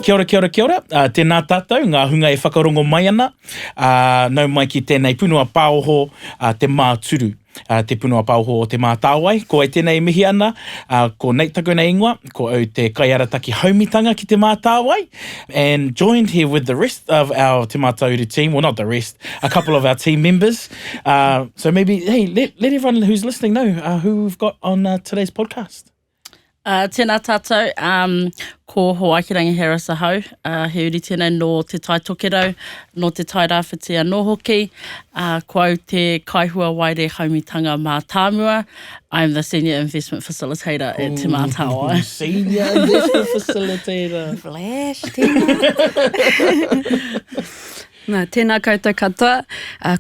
Kia ora, kia ora, kia ora. Tēnā tātou, ngā hunga e whakarongo mai ana. Nau mai ki tēnei punua pāoho te Mātāuru. Te punua pāoho o Te Mātāwai. Ko ai tēnei mihi ana, ko Nate tako nei ingoa, ko au te kaiarataki haumitanga ki Te Mātāwai. And joined here with the rest of our Te Mātāuru team, well not the rest, a couple of our team members. So maybe, hey, let everyone who's listening know who we've got on today's podcast. Tēnā tātou, ko Hawaikirangi he rasa hau, he uri tēnei no te tai tokerau, no te tai rāwhitia no hoki, ko au te kaihua waire haumitanga Mātāuru. I'm the Senior Investment Facilitator at Te Mātāwai. Senior Investment Facilitator. Flash, tēnā. Nā, tēnā koutou katoa,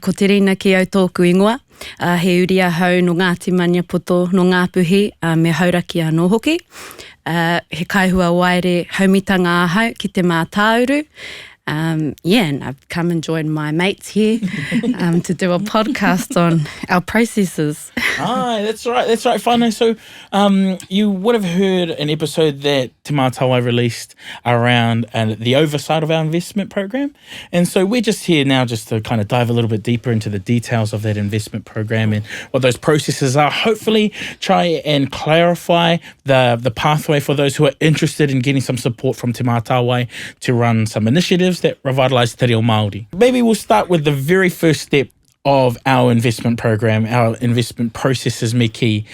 ko te Rina ki au tōku ingoa. He uri a hau no Ngāti Maniapoto no Ngāpuhi, me hauraki a no hoki. He kaihua waire haumitanga ahau ki Te Mātāuru. And I've come and joined my mates here to do a podcast on our processes. That's right, whānau. So you would have heard an episode that Te Mātāwai released around the oversight of our investment program. And so we're just here now just to kind of dive a little bit deeper into the details of that investment program and what those processes are. Hopefully try and clarify the pathway for those who are interested in getting some support from Te Mātāwai to run some initiatives that revitalise te reo Māori. Maybe we'll start with the very first step of our investment program, our investment processes me key,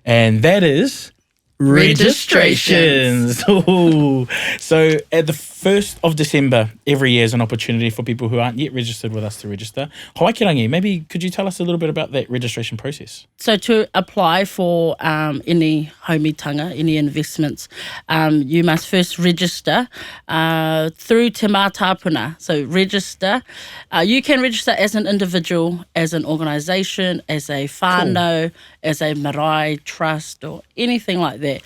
and that is registrations. Ooh. So at the 1st of December every year is an opportunity for people who aren't yet registered with us to register. Hawaikirangi, maybe could you tell us a little bit about that registration process? So to apply for any haumitanga, any investments, you must first register through Te Mātāpuna. So register. You can register as an individual, as an organisation, as a whānau, as a marae trust or anything like that.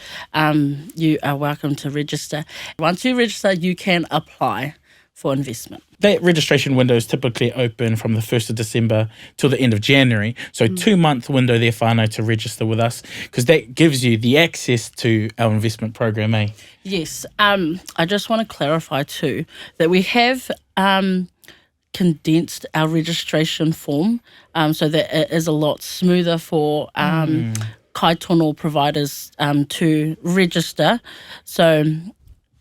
You are welcome to register. Once you register, you can apply for investment. That registration window is typically open from the 1st of December till the end of January. So 2-month window there, whānau, to register with us, because that gives you the access to our investment program, eh? Yes. I just want to clarify too that we have condensed our registration form so that it is a lot smoother for kai tono providers to register. So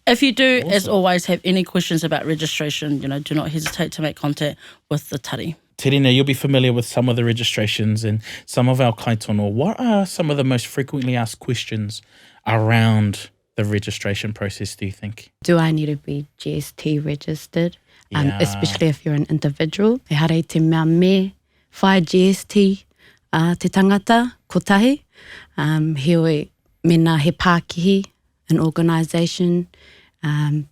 if you do, as always, have any questions about registration, do not hesitate to make contact with the tari. Te Rina, you'll be familiar with some of the registrations and some of our kai tono. What are some of the most frequently asked questions around the registration process, do you think? Do I need to be GST registered? Especially if you're an individual. E hare te mea me whai GST te tangata kotahi. Heoi mena he pākihi, an organisation. Me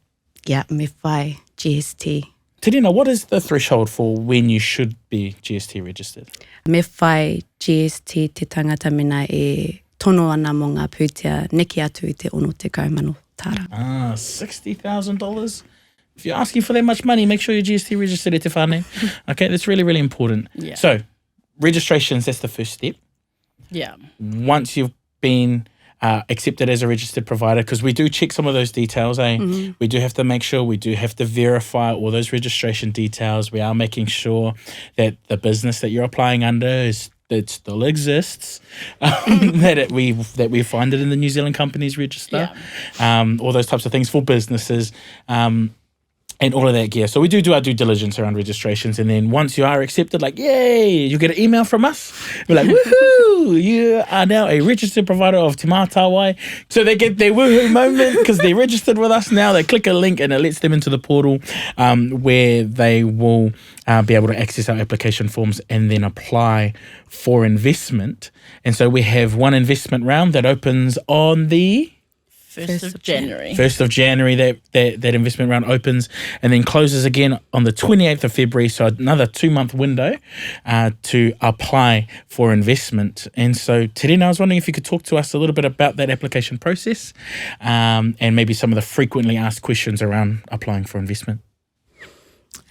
whai GST. Te Rina, what is the threshold for when you should be GST registered? Me whai GST te tangata mena e tono ana mo ngā pūtea neki atu I te ono te kaumano tāra. $60,000? If you're asking for that much money, make sure you're GST registered e te whānau. Okay, that's really, really important. Yeah. So, registrations, that's the first step. Yeah. Once you've been accepted as a registered provider, because we do check some of those details, eh? Mm-hmm. We do have to make sure, we do have to verify all those registration details. We are making sure that the business that you're applying under it still exists, that we find it in the New Zealand Companies Register, all those types of things for businesses, and all of that gear. So we do our due diligence around registrations, and then once you are accepted, like, yay, you get an email from us. We're like, woohoo, you are now a registered provider of Te Mātāwai. So they get their woohoo moment because they're registered with us now. They click a link and it lets them into the portal where they will be able to access our application forms and then apply for investment. And so we have one investment round that opens on the 1st of January. 1st of January, that investment round opens and then closes again on the 28th of February. So another 2-month window to apply for investment. And so, Te Rina, I was wondering if you could talk to us a little bit about that application process and maybe some of the frequently asked questions around applying for investment.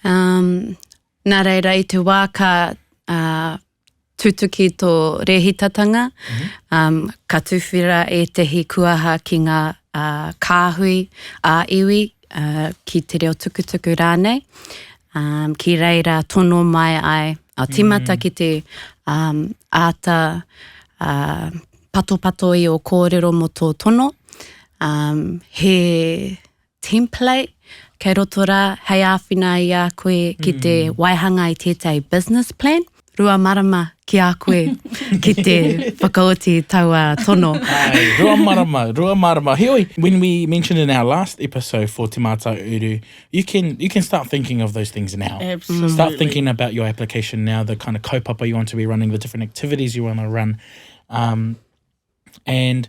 Nā reira I te wā ka tutuki tō rehitatanga, ka tuwhira e tehi kuaha ki ngā kāhui a iwi ki te reo tukutuku rānei, ki reira tono mai ai, timata ki te āta pato i o kōrero mo tō tono, he template, kei roto rā, hei āwhina i a koe ki te waihanga i tētai business plan, rua marama ki a koe ki te whakaoti taua tono. Ai, rua marama. Heoi, when we mentioned in our last episode for Te Mātāuru, you can start thinking of those things now. Absolutely. Start thinking about your application now, the kind of kaupapa you want to be running, the different activities you want to run. And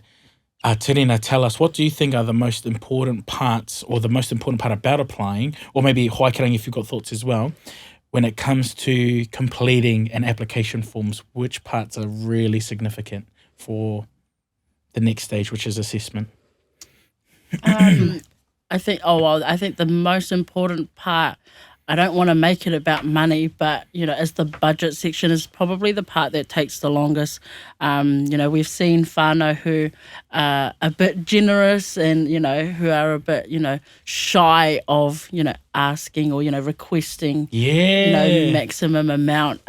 Te Rina, tell us, what do you think are the most important parts, or the most important part about applying, or maybe Hawaikirangi if you've got thoughts as well, when it comes to completing an application forms, which parts are really significant for the next stage, which is assessment? I think the most important part, I don't want to make it about money, but, as the budget section is probably the part that takes the longest. We've seen whānau who are a bit generous and, who are a bit, shy of, asking or, requesting, maximum amount.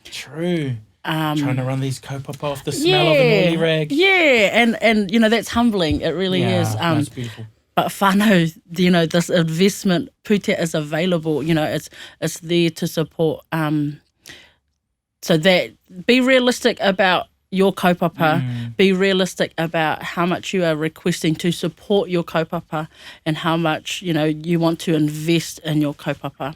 True. Trying to run these kaupapa off the smell of an oily rag. Yeah, and that's humbling. It really is. That's beautiful. But whānau, this investment pute is available. It's there to support. So that be realistic about your kaupapa. Be realistic about how much you are requesting to support your kaupapa, and how much you want to invest in your kaupapa.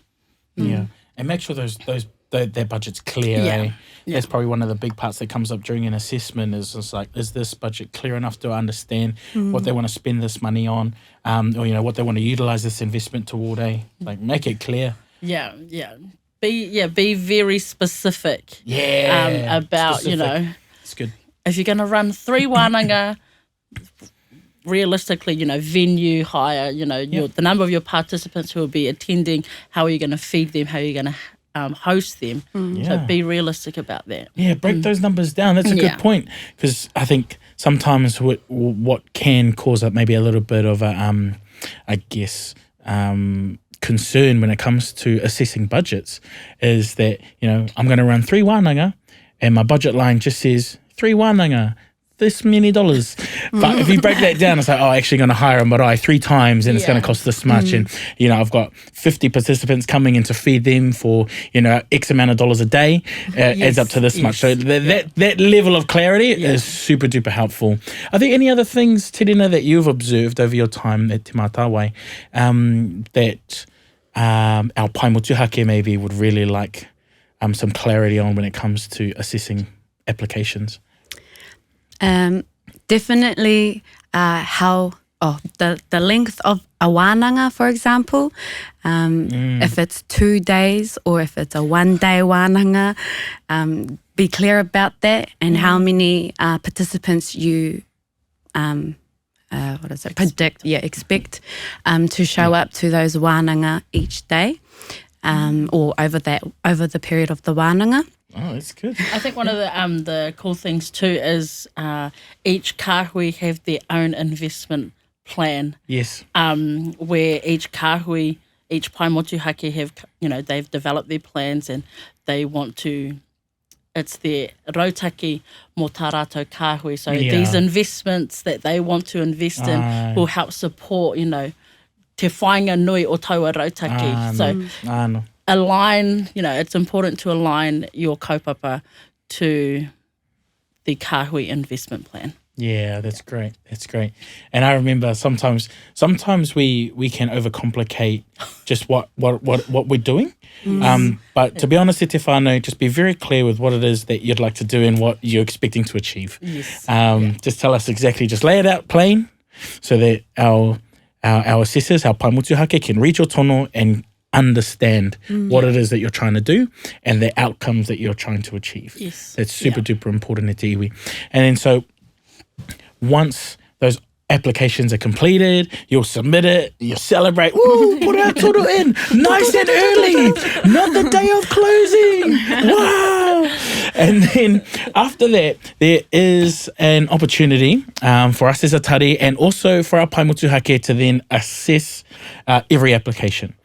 Yeah, and make sure their budget's clear. Yeah. That's probably one of the big parts that comes up during an assessment, is just like, is this budget clear enough to understand what they want to spend this money on, or what they want to utilize this investment toward? Make it clear. Yeah. Be very specific. About specific. It's good. If you're going to run 3 wānanga, realistically, venue, hire, the number of your participants who will be attending, how are you going to feed them, how are you going to host them. So be realistic about that. Yeah, break those numbers down. That's a good point, because I think sometimes what can cause up maybe a little bit of a, concern when it comes to assessing budgets is that, I'm going to run 3 wānanga and my budget line just says 3 wānanga, this many dollars. But if you break that down, it's like, actually going to hire a marae 3 times and it's going to cost this much. And, I've got 50 participants coming in to feed them for, X amount of dollars a day, adds up to this much. So that level of clarity is super duper helpful. Are there any other things, Te Rina, that you've observed over your time at Te Mātāwai that our pai motuhake maybe would really like some clarity on when it comes to assessing applications? Definitely the length of a wānanga, for example, if it's 2 days or if it's a 1 day wānanga, be clear about that, and how many participants you expect to show up to those wānanga each day, or over the period of the wānanga. Oh, that's good. I think one of the cool things too is each kāhui have their own investment plan. Yes. Where each kāhui, each pai motuhake have, they've developed their plans and they want to, it's their rautaki mō tā rātou kāhui. So these investments that they want to invest in will help support, te whainga nui o taua rautaki. Align, it's important to align your kaupapa to the kāhui investment plan. Yeah, that's great. That's great. And I remember sometimes we can overcomplicate just what we're doing. But to be honest, te whānau, just be very clear with what it is that you'd like to do and what you're expecting to achieve. Yes. Just tell us exactly, just lay it out plain so that our assessors, our pai motuhake, can read your tono and understand what it is that you're trying to do and the outcomes that you're trying to achieve. Yes. That's super duper important at te iwi. And then so once those applications are completed, you'll submit it, you'll celebrate, ooh, put our tono in, nice and early, not the day of closing, wow. And then after that, there is an opportunity for us as a tari and also for our paimotuhake to then assess every application.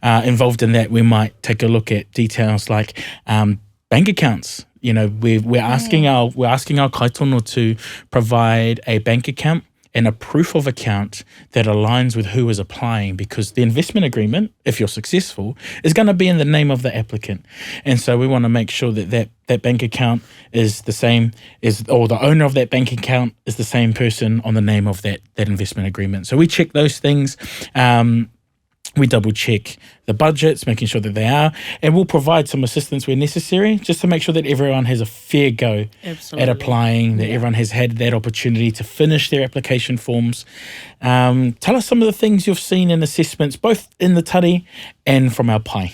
Involved in that, we might take a look at details like bank accounts. You know, we're asking our kaitono to provide a bank account and a proof of account that aligns with who is applying, because the investment agreement, if you're successful, is going to be in the name of the applicant. And so we want to make sure that bank account is the same or the owner of that bank account is the same person on the name of that investment agreement. So we check those things. We double check the budgets, making sure that they are, and we'll provide some assistance where necessary, just to make sure that everyone has a fair go at applying, that everyone has had that opportunity to finish their application forms. Tell us some of the things you've seen in assessments, both in the tari and from our pai.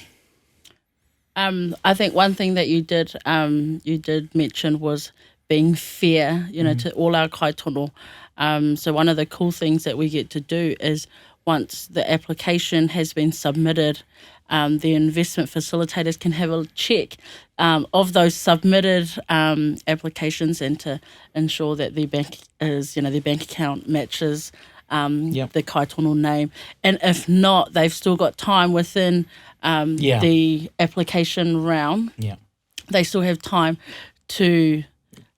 I think one thing that you did mention was being fair, to all our kaitono. So one of the cool things that we get to do is, once the application has been submitted, the investment facilitators can have a check of those submitted applications, and to ensure that their bank account matches the kaitono name. And if not, they've still got time within the application round. Yeah. They still have time to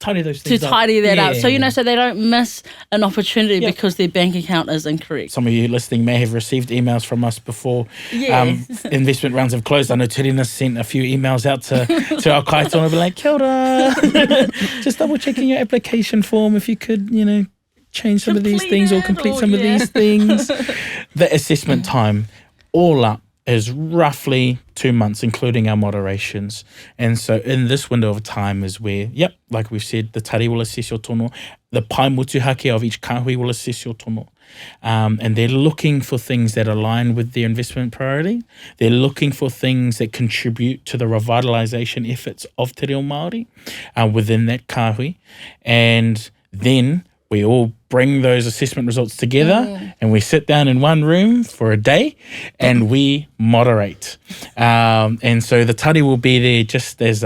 tidy those things tidy that up. So, so they don't miss an opportunity because their bank account is incorrect. Some of you listening may have received emails from us before investment rounds have closed. I know Rina sent a few emails out to our kaitono, be like, kia ora. Just double checking your application form if you could, change some of these things or complete some of these things. The assessment time, all up, is roughly 2 months, including our moderations. And so in this window of time is where, like we've said, the tari will assess your tono, the pai motuhake of each kāhui will assess your tono. And they're looking for things that align with their investment priority. They're looking for things that contribute to the revitalisation efforts of Te Reo Māori within that kāhui. And then we all bring those assessment results together and we sit down in one room for a day and we moderate. And so the tari will be there just as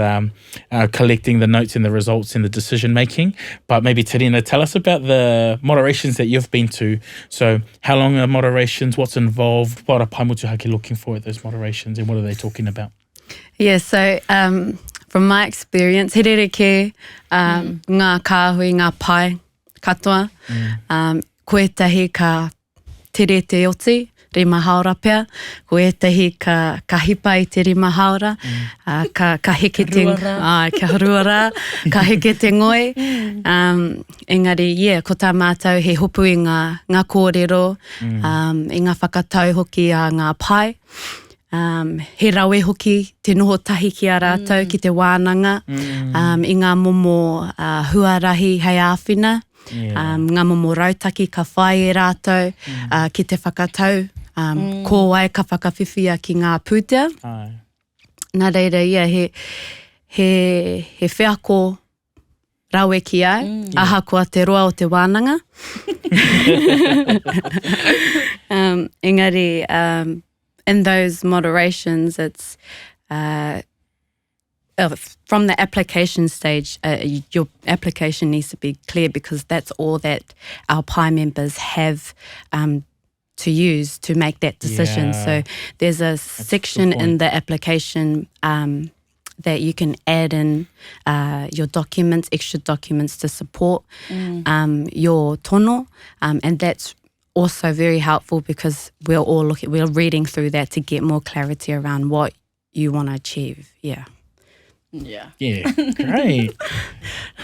collecting the notes and the results and the decision making. But maybe Rina, tell us about the moderations that you've been to. So how long are moderations? What's involved? What are paimotuhake looking for at those moderations, and what are they talking about? Yeah, so from my experience, he rereke ngā kāhui, ngā pai, katoa, koetahi ka tere te oti, rima haora pia, koetahi ka hipa i te rima haora, ka heke te kia haruara, ka heke te ngoi. Engari, ko tā mātou he hopu i ngā kōrero, i ngā whakatau hoki a ngā pai. He rawe hoki te noho tahi ki a rātou ki te wānanga, i ngā momo huarahi hei āwhina, ngā momo rautaki ka whai e rātou ki te whakatau, ko ai ka whakawhiwhia ki ngā pūtea. Nā reira, he whiako rawe ki ai, aha kua te roa o te wānanga. Engari, in those moderations, it's from the application stage, your application needs to be clear, because that's all that our PI members have to use to make that decision. So there's a section in the application that you can add in your documents, extra documents to support your tono, and that's also very helpful, because we're reading through that to get more clarity around what you want to achieve. Yeah, great.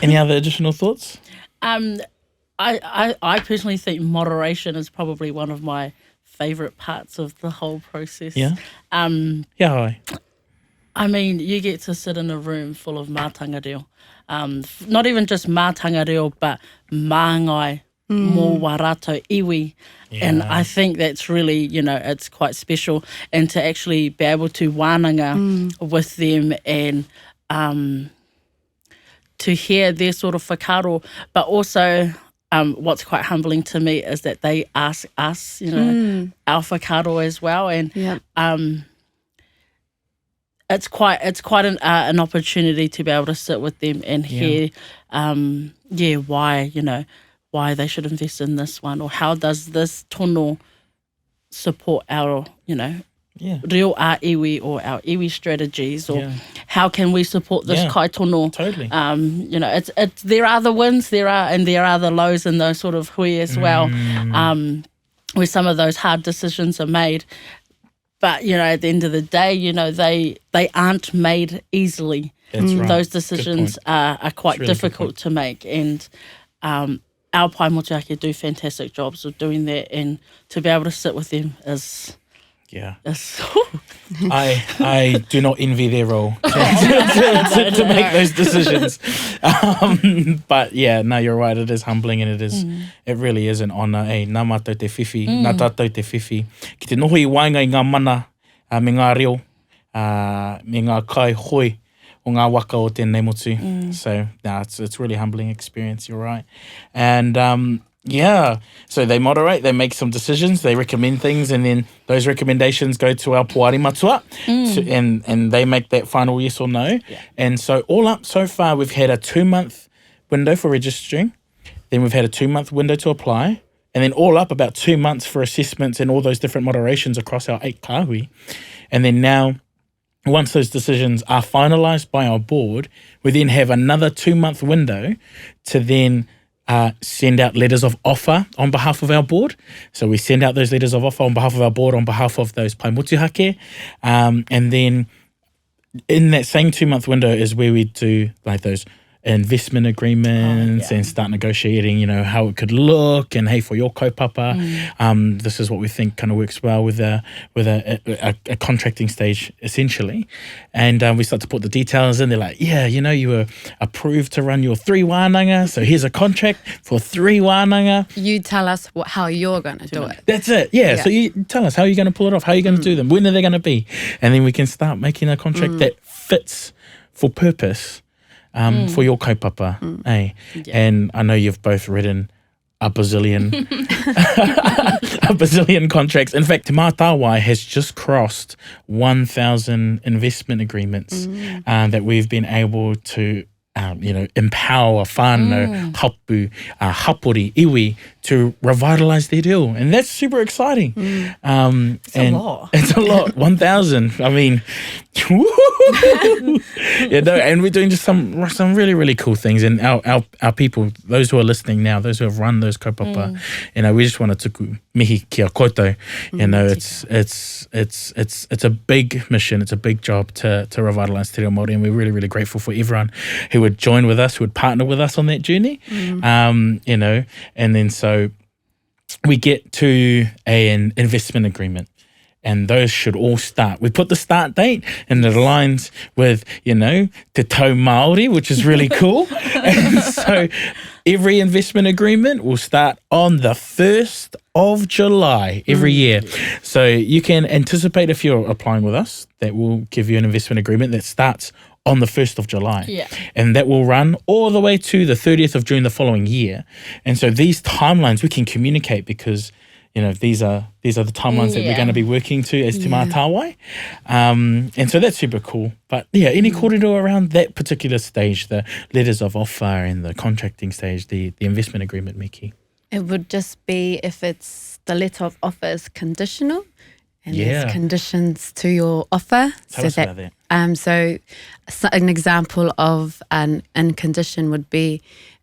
Any other additional thoughts? I personally think moderation is probably one of my favourite parts of the whole process. I mean, you get to sit in a room full of mātanga reo. Not even just mātanga reo, but māngai, mō wā rātou iwi. And I think that's really, it's quite special. And to actually be able to wānanga with them and to hear their sort of whakaro, but also what's quite humbling to me is that they ask us, our whakaro as well. And it's quite an opportunity to be able to sit with them and hear, why they should invest in this one, or how does this tono support our, reo a iwi or our iwi strategies, or how can we support this kai tono? Totally. It's there are the wins, there are the lows in those sort of hui as well, where some of those hard decisions are made. But, at the end of the day, they aren't made easily. That's right. Those decisions are quite really difficult to make. And our pai motuake do fantastic jobs of doing that. And to be able to sit with them is... Yeah. is I do not envy their role to make those decisions. But yeah, no, you're right. It is humbling, and it really is an honour. Nā mātou te whiwhi, nā tātou te whiwhi. Ki te noho I wainga I ngā mana, me ngā reo, me ngā kai hoi o ngā waka o tēnei motu. So, it's really humbling experience, you're right. And so they moderate, they make some decisions, they recommend things, and then those recommendations go to our puari matua, and they make that final yes or no. Yeah. And so all up so far, we've had a 2-month window for registering, then we've had a 2-month window to apply, and then all up about 2 months for assessments and all those different moderations across our 8 kāhui. And then now, once those decisions are finalised by our board, we then have another 2-month window to then send out letters of offer on behalf of our board. So we send out those letters of offer on behalf of our board, on behalf of those pai motuhake. And then in that same 2-month window is where we do like those investment agreements and start negotiating, how it could look, and hey, for your kaupapa, this is what we think kind of works well with a contracting stage, essentially. And we start to put the details in. They're like, you were approved to run your 3 wānanga, so here's a contract for 3 wānanga. You tell us how you're going to do it. That's it. Yeah. So you tell us how you're going to pull it off, how you're going to do them, when are they going to be, and then we can start making a contract that fits for purpose. For your kaupapa, And I know you've both written a bazillion contracts. In fact, Te Mātāwai has just crossed 1,000 investment agreements that we've been able to empower whānau, hapu, hapori, iwi to revitalise their deal. And that's super exciting. It's a lot. It's a lot. 1,000. I mean, and we're doing just some really, really cool things. And our people, those who are listening now, those who have run those kaupapa, we just want to tuku mihi kia koutou. It's a big mission. It's a big job to revitalise te reo Māori, and we're really, really grateful for everyone who would join with us, who would partner with us on that journey. And then so we get to an investment agreement. And those should all start. We put the start date, and it aligns with, te tau Māori, which is really cool. And so every investment agreement will start on the 1st of July every year. So you can anticipate, if you're applying with us, that we'll give you an investment agreement that starts on the 1st of July. Yeah. And that will run all the way to the 30th of June the following year. And so these timelines we can communicate because these are the timelines that we're going to be working to as Te Mātāwai. And so that's super cool. But any kōrero around that particular stage, the letters of offer and the contracting stage, the investment agreement, Miki? It would just be if it's the letter of offer is conditional and there's conditions to your offer. Tell us about that. So an example of an condition would be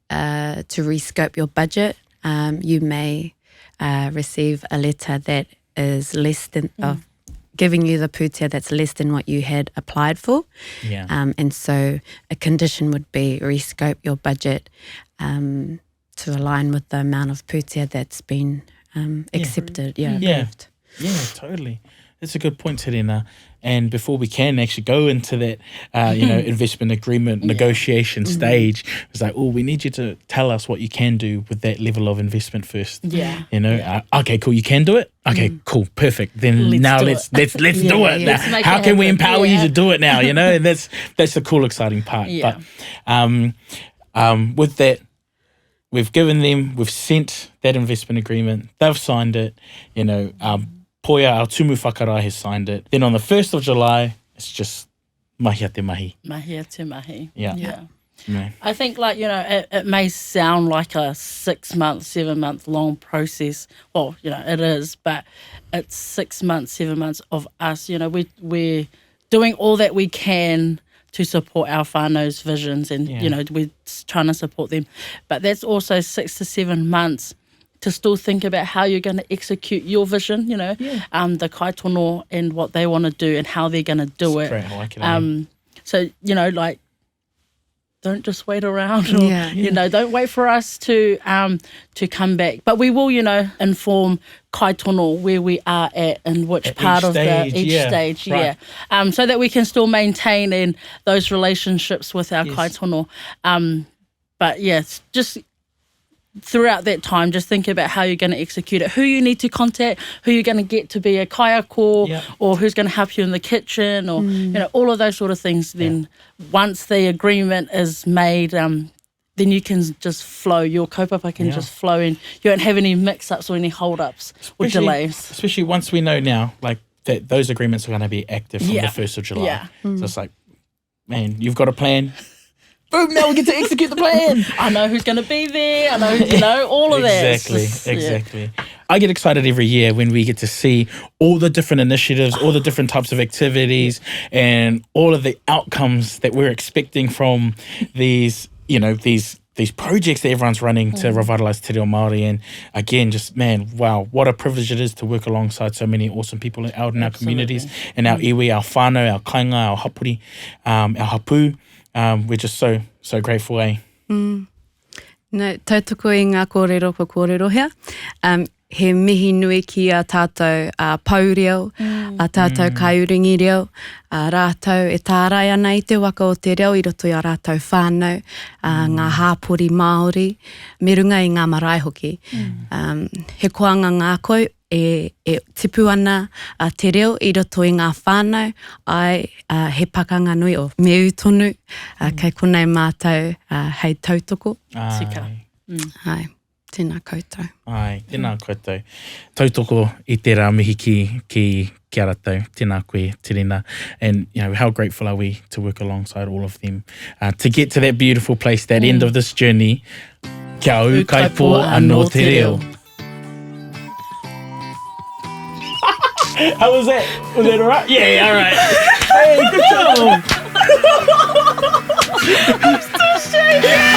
to rescope your budget. You may receive a letter that is less than giving you the pūtea that's less than what you had applied for. Yeah. And so a condition would be rescope your budget to align with the amount of pūtea that's been accepted. Approved. Yeah, totally. That's a good point, Rina. And before we can actually go into that, investment agreement negotiation stage, it's like, we need you to tell us what you can do with that level of investment first. Yeah. Okay, cool. You can do it. Okay, cool, perfect. Then let's do it. Now, how can we empower you to do it now? And that's the cool, exciting part. Yeah. But with that, we've sent that investment agreement. They've signed it. Poia, our tumu whakarai, has signed it. Then on the 1st of July, it's just Mahi a te mahi. Mahi a te mahi. Yeah. I think, like, you know, it may sound like a 6 month, 7 month long process. Well, you know, it is, but it's 6 months, 7 months of us, you know, we're doing all that we can to support our whānau's visions and, you know, we're trying to support them. But that's also 6 to 7 months to still think about how you're going to execute your vision, you know, the kai tono and what they want to do and how they're going to do it. Hawaikirangi. So, you know, like, don't just wait around or, you know, don't wait for us to come back. But we will, you know, inform kai tono where we are at which At part each of stage, each stage, right. so that we can still maintain those relationships with our kai tono. But yes, just throughout that time, just think about how you're going to execute it, who you need to contact, who you're going to get to be a kaiako, or who's going to help you in the kitchen, or you know, all of those sort of things. Then once the agreement is made, then you can just flow. Your kaupapa can just flow in. You don't have any mix-ups or any hold-ups or delays. Especially once we know now, like, that those agreements are going to be active from the 1st of July. Yeah. So it's like, man, you've got a plan. Boom, now we get to execute the plan. I know who's going to be there. I know, you know, all of that. Exactly. I get excited every year when we get to see all the different initiatives, all the different types of activities, and all of the outcomes that we're expecting from these, you know, these projects that everyone's running to revitalise Te Reo Māori. And again, just, man, wow, what a privilege it is to work alongside so many awesome people out in our communities, and our iwi, our whānau, our kainga, our hapuri, our hapu. We're just so grateful, eh? No, tautoko i ngā kōrero pa kōrero hea. He mihi nui ki a tātou paureo, a tātou kaiuringi reo, a rātou e tārai ana i te waka o te reo i roto i a rātou whānau, ngā hāpori Māori, me runga i ngā marae hoki. He koanga ngā koi e tipu ana te reo i roto i ngā whānau, ai he pakanga nui o meu tonu, kei konei mātou hei tautoko. Tika. Ai. Tēnā koutou. Ai, tēnā koutou. Tautoko I te rā mihi ki a rātou. Tēnā koe, te Rina. And, you know, how grateful are we to work alongside all of them to get to that beautiful place, that end of this journey. Kia au kaipō anō te reo. How was that? Was that all right? Yeah, all right. Hey, good job. I'm still shaking.